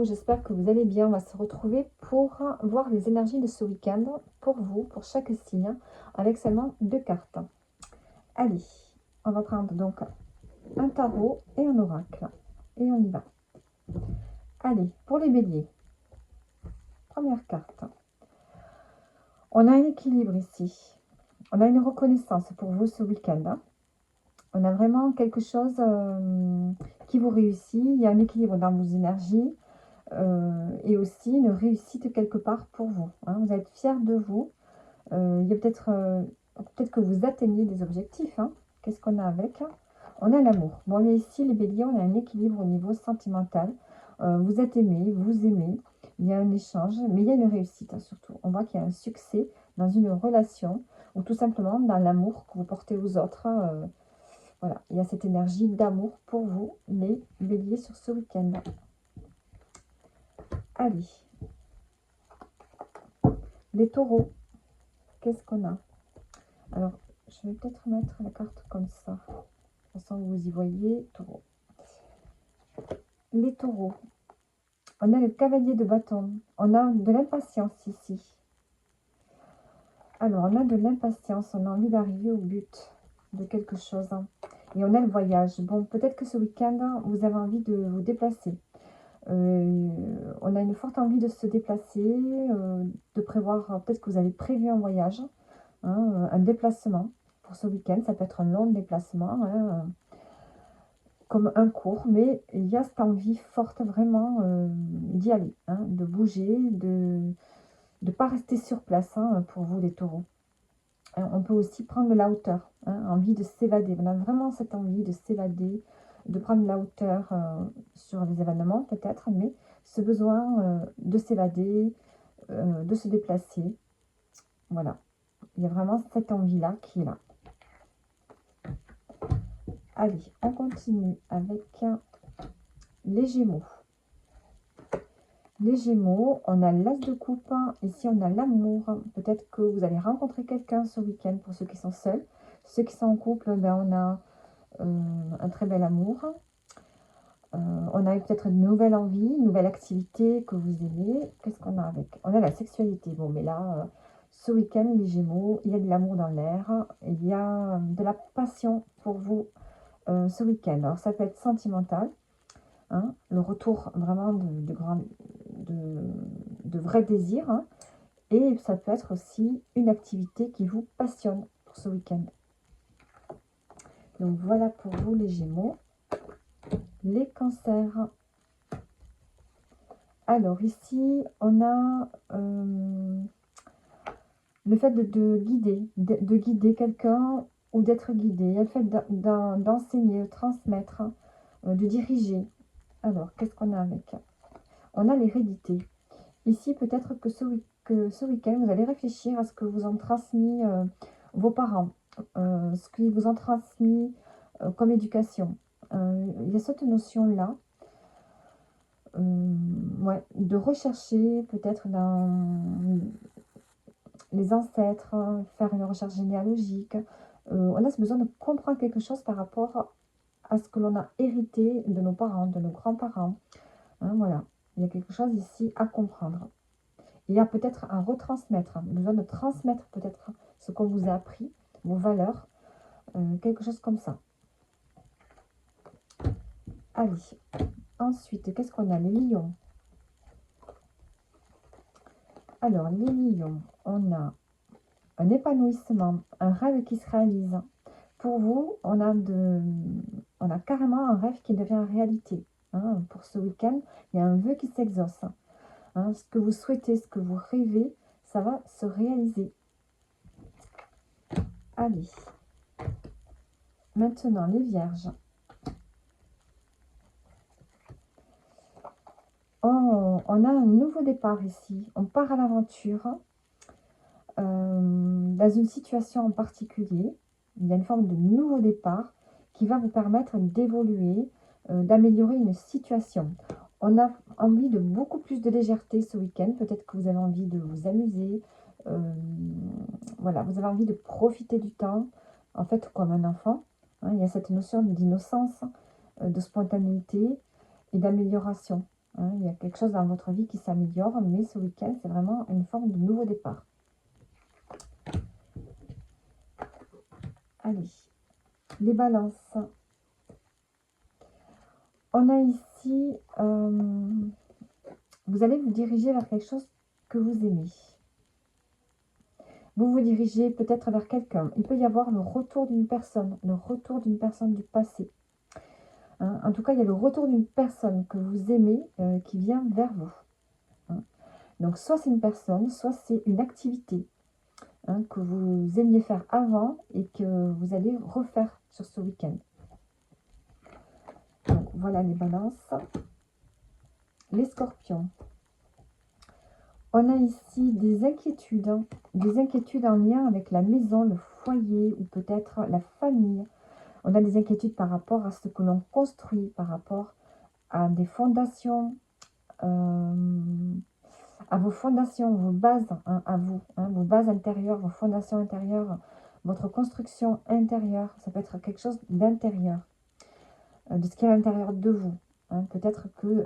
j'espère que vous allez bien. On va se retrouver pour voir les énergies de ce week-end pour vous, pour chaque signe, avec seulement 2 cartes. Allez, on va prendre donc un tarot et un oracle. Et on y va. Allez, pour les béliers. Première carte. On a un équilibre ici. On a une reconnaissance pour vous ce week-end. On a vraiment quelque chose qui vous réussit. Il y a un équilibre dans vos énergies. Et aussi une réussite quelque part pour vous. Vous êtes fiers de vous. Il y a peut-être que vous atteignez des objectifs. Qu'est-ce qu'on a avec? On a l'amour. Bon, mais ici, les béliers, on a un équilibre au niveau sentimental. Vous êtes aimé, vous aimez. Il y a un échange, mais il y a une réussite surtout. On voit qu'il y a un succès dans une relation ou tout simplement dans l'amour que vous portez aux autres. Voilà, il y a cette énergie d'amour pour vous, les béliers, sur ce week-end. Allez, les taureaux, qu'est-ce qu'on a? Alors, je vais peut-être mettre la carte comme ça. De toute façon, vous y voyez, taureau. Les taureaux, on a le cavalier de bâton. On a de l'impatience ici. Alors, on a de l'impatience, on a envie d'arriver au but de quelque chose. Et on a le voyage. Bon, peut-être que ce week-end, vous avez envie de vous déplacer. On a une forte envie de se déplacer, de prévoir, peut-être que vous avez prévu un voyage, un déplacement pour ce week-end. Ça peut être un long déplacement, comme un court, mais il y a cette envie forte vraiment d'y aller, de bouger, de ne pas rester sur place pour vous les taureaux. On peut aussi prendre de la hauteur, envie de s'évader. On a vraiment cette envie de s'évader, de prendre de la hauteur sur les événements peut-être, mais ce besoin de s'évader, de se déplacer. Voilà, il y a vraiment cette envie-là qui est là. Allez, on continue avec les Gémeaux. Les Gémeaux, on a l'As de coupe, ici on a l'amour. Peut-être que vous allez rencontrer quelqu'un ce week-end pour ceux qui sont seuls. Ceux qui sont en couple, on a un très bel amour. On a peut-être une nouvelle envie, une nouvelle activité que vous aimez. Qu'est-ce qu'on a avec? On a la sexualité. Bon, mais là, ce week-end, les Gémeaux, il y a de l'amour dans l'air. Il y a de la passion pour vous ce week-end. Alors, ça peut être sentimental. Le retour vraiment de vrais désirs. Et ça peut être aussi une activité qui vous passionne pour ce week-end. Donc, voilà pour vous, les Gémeaux. Les Cancers. Alors ici, on a le fait de guider quelqu'un ou d'être guidé, le fait d'enseigner, de transmettre, de diriger. Alors, qu'est-ce qu'on a avec? On a l'hérédité. Ici, peut-être que ce week-end, vous allez réfléchir à ce que vous ont transmis vos parents, ce qu'ils vous ont transmis comme éducation. Il y a cette notion-là. Ouais, de rechercher peut-être dans les ancêtres, faire une recherche généalogique. On a ce besoin de comprendre quelque chose par rapport à ce que l'on a hérité de nos parents, de nos grands-parents. Voilà, il y a quelque chose ici à comprendre. Il y a peut-être à retransmettre, besoin de transmettre peut-être ce qu'on vous a appris, vos valeurs, quelque chose comme ça. Allez, ensuite, qu'est-ce qu'on a? Les lions. Alors, les lions, on a un épanouissement, un rêve qui se réalise. Pour vous, on a carrément un rêve qui devient réalité. Pour ce week-end, il y a un vœu qui s'exauce. Ce que vous souhaitez, ce que vous rêvez, ça va se réaliser. Allez. Maintenant, les vierges. Oh, on a un nouveau départ ici. On part à l'aventure dans une situation en particulier. Il y a une forme de nouveau départ qui va vous permettre d'évoluer, d'améliorer une situation. On a envie de beaucoup plus de légèreté ce week-end. Peut-être que vous avez envie de vous amuser. Voilà, vous avez envie de profiter du temps, en fait, comme un enfant. Il y a cette notion d'innocence, de spontanéité et d'amélioration. Hein, il y a quelque chose dans votre vie qui s'améliore, mais ce week-end, c'est vraiment une forme de nouveau départ. Allez, les balances. On a ici, vous allez vous diriger vers quelque chose que vous aimez. Vous vous dirigez peut-être vers quelqu'un. Il peut y avoir le retour d'une personne du passé. Hein. En tout cas, il y a le retour d'une personne que vous aimez qui vient vers vous. Hein. Donc, soit c'est une personne, soit c'est une activité que vous aimiez faire avant et que vous allez refaire sur ce week-end. Donc, voilà les balances. Les scorpions. On a ici des inquiétudes en lien avec la maison, le foyer ou peut-être la famille. On a des inquiétudes par rapport à ce que l'on construit, par rapport à des fondations, à vos fondations, vos bases à vous, vos bases intérieures, vos fondations intérieures, votre construction intérieure. Ça peut être quelque chose d'intérieur, de ce qui est à l'intérieur de vous. Peut-être que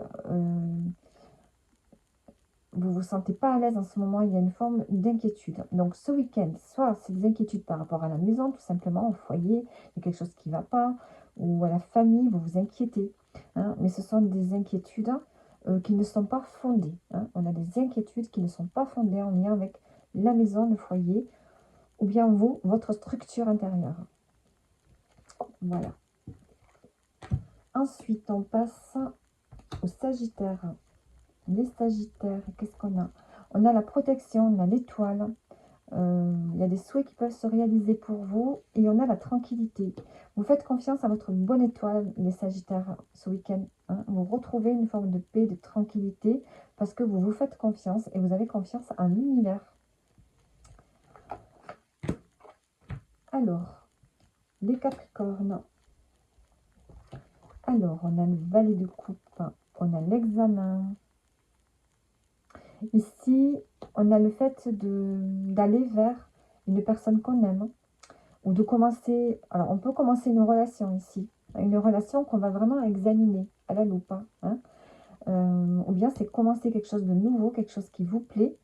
vous ne vous sentez pas à l'aise en ce moment, il y a une forme d'inquiétude. Donc ce week-end, soit c'est des inquiétudes par rapport à la maison, tout simplement, au foyer, il y a quelque chose qui ne va pas, ou à la famille, vous vous inquiétez. Mais ce sont des inquiétudes qui ne sont pas fondées. On a des inquiétudes qui ne sont pas fondées en lien avec la maison, le foyer, ou bien vous, votre structure intérieure. Voilà. Ensuite, on passe au Sagittaire. Les Sagittaires, qu'est-ce qu'on a? On a la protection, on a l'étoile. Il y a des souhaits qui peuvent se réaliser pour vous. Et on a la tranquillité. Vous faites confiance à votre bonne étoile, les Sagittaires, ce week-end. Vous retrouvez une forme de paix, de tranquillité, parce que vous vous faites confiance et vous avez confiance en l'univers. Alors, les Capricornes. Alors, on a le valet de coupe, on a l'examen. Ici, on a le fait d'aller vers une personne qu'on aime ou de commencer. Alors, on peut commencer une relation ici, une relation qu'on va vraiment examiner à la loupe. Ou bien c'est commencer quelque chose de nouveau, quelque chose qui vous plaît.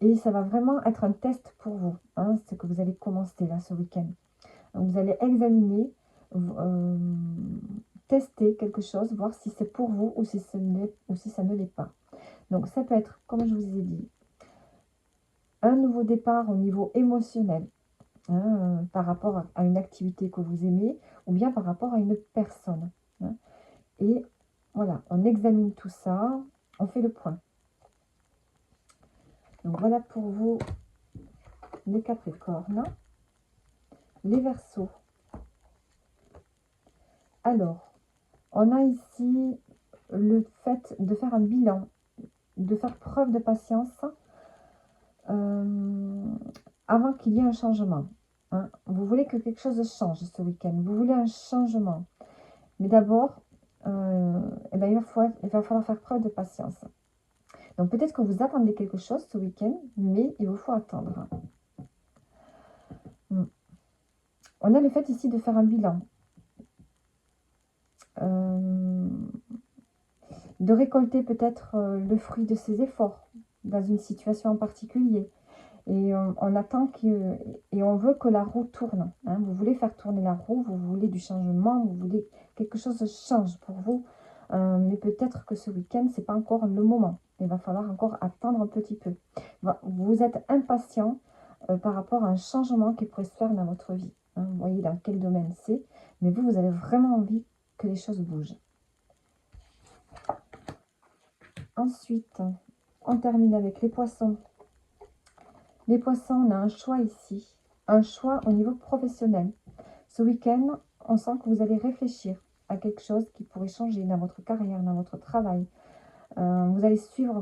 Et ça va vraiment être un test pour vous, ce que vous allez commencer là ce week-end. Vous allez examiner, tester quelque chose, voir si c'est pour vous ou si ça ne l'est pas. Donc ça peut être, comme je vous ai dit, un nouveau départ au niveau émotionnel, par rapport à une activité que vous aimez, ou bien par rapport à une personne. Et voilà, on examine tout ça, on fait le point. Donc voilà pour vous, les Capricornes. Les Verseaux. Alors, on a ici le fait de faire un bilan, de faire preuve de patience avant qu'il y ait un changement. Vous voulez que quelque chose change ce week-end, vous voulez un changement. Mais d'abord, il va falloir faire preuve de patience. Donc peut-être que vous attendez quelque chose ce week-end, mais il vous faut attendre. On a le fait ici de faire un bilan. De récolter peut-être le fruit de ses efforts dans une situation en particulier. Et on attend et on veut que la roue tourne. Vous voulez faire tourner la roue, vous voulez du changement, vous voulez quelque chose change pour vous. Mais peut-être que ce week-end, ce n'est pas encore le moment. Il va falloir encore attendre un petit peu. Vous êtes impatient par rapport à un changement qui pourrait se faire dans votre vie. Vous voyez dans quel domaine c'est. Mais vous avez vraiment envie que les choses bougent. Ensuite, on termine avec les poissons. Les poissons, on a un choix ici. Un choix au niveau professionnel. Ce week-end, on sent que vous allez réfléchir à quelque chose qui pourrait changer dans votre carrière, dans votre travail. Vous allez suivre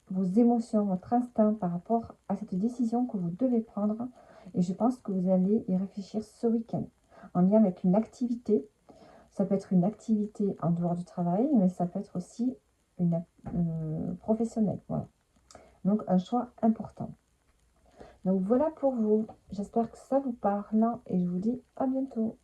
vos émotions, votre instinct par rapport à cette décision que vous devez prendre. Et je pense que vous allez y réfléchir ce week-end. En lien avec une activité. Ça peut être une activité en dehors du travail, mais ça peut être aussi une professionnelle. Voilà. Donc, un choix important. Donc, voilà pour vous. J'espère que ça vous parle et je vous dis à bientôt.